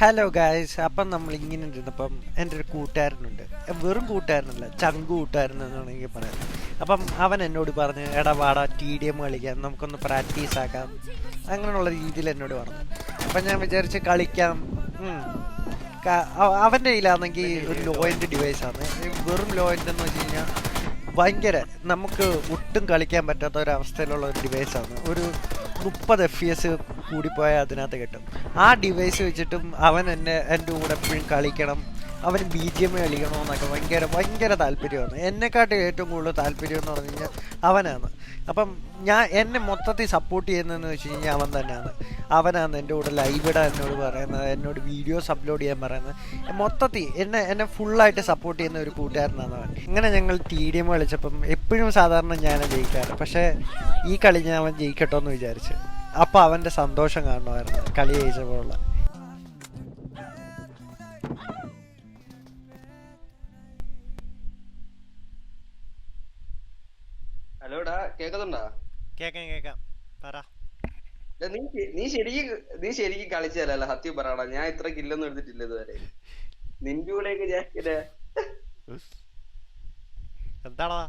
Hello guys, അപ്പം നമ്മൾ ഇങ്ങനെ ഇരുന്നപ്പം എൻ്റെ ഒരു കൂട്ടുകാരനുണ്ട്. വെറും കൂട്ടുകാരനല്ല, ചങ്കു കൂട്ടുകാരൻ എന്ന് വേണമെങ്കിൽ പറയാം. അപ്പം അവൻ എന്നോട് പറഞ്ഞു, എടാ വാടാ TDM കളിക്കാം, നമുക്കൊന്ന് പ്രാക്ടീസ് ആക്കാം, അങ്ങനെയുള്ള രീതിയിൽ എന്നോട് പറഞ്ഞു. അപ്പം ഞാൻ വിചാരിച്ച് കളിക്കാം. അവൻ്റെ കയ്യിലാണെങ്കിൽ ഒരു ലോ എൻഡ് ഡിവൈസാണ്. വെറും ലോ എൻഡ് എന്ന് വെച്ച് കഴിഞ്ഞാൽ ഭയങ്കര നമുക്ക് ഒട്ടും കളിക്കാൻ പറ്റാത്ത ഒരവസ്ഥയിലുള്ള ഒരു ഡിവൈസാണ്. ഒരു 30 FPS കൂടിപ്പോയാൽ അതിനകത്ത് കിട്ടും. ആ ഡിവൈസ് വെച്ചിട്ടും അവൻ എൻ്റെ കൂടെ എപ്പോഴും കളിക്കണം, അവന് BGM കളിക്കണമെന്നൊക്കെ ഭയങ്കര താല്പര്യമാണ്. എന്നെക്കാട്ടും ഏറ്റവും കൂടുതൽ താല്പര്യം എന്ന് പറഞ്ഞു കഴിഞ്ഞാൽ അവനാണ്. അപ്പം എന്നെ മൊത്തത്തിൽ സപ്പോർട്ട് ചെയ്യുന്നതെന്ന് വെച്ച് കഴിഞ്ഞാൽ അവൻ തന്നെയാണ്. അവനാണ് എൻ്റെ കൂടെ ലൈവ് ഇടാൻ എന്നോട് പറയുന്നത്, എന്നോട് വീഡിയോസ് അപ്ലോഡ് ചെയ്യാൻ പറയുന്നത്. മൊത്തത്തിൽ എന്നെ ഫുള്ളായിട്ട് സപ്പോർട്ട് ചെയ്യുന്ന ഒരു കൂട്ടുകാരനാണ് അവൻ. ഇങ്ങനെ ഞങ്ങൾ TDM കളിച്ചപ്പം എപ്പോഴും സാധാരണ ഞാനാണ് ജയിക്കാറ്. പക്ഷേ ഈ കളി ഞാൻ അവൻ ജയിക്കട്ടോ എന്ന് വിചാരിച്ചു. അപ്പോൾ അവൻ്റെ സന്തോഷം കാണുമായിരുന്നു കളി ജയിച്ചപ്പോഴുള്ള. ഹലോടാ, കേക്കുന്നുണ്ടാ? കേക്കാം പറ. നീ ശരിക്കും കളിച്ചതല്ല, സത്യം പറയടാ. ഞാൻ ഇത്ര കില്ലൊന്നും എടുത്തിട്ടില്ല ഇതുവരെ. നിന്റെ കൂടെയൊക്കെ ഞാൻ എന്താടാ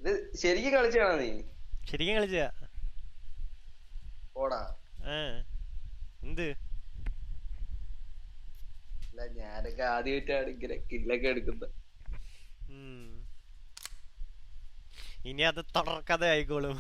ഇത് ശരിക്കും കളിച്ചാണോ നീ? ശരിക്കും കളിച്ച ഓടാ. എന്ത് അല്ല, ഞാനൊക്കെ ആദ്യമായിട്ടാണ് ഇങ്ങനെ കില്ലൊക്കെ എടുക്കുന്നത്. ഇനി അത് തുടർക്കഥ ആയിക്കോളും.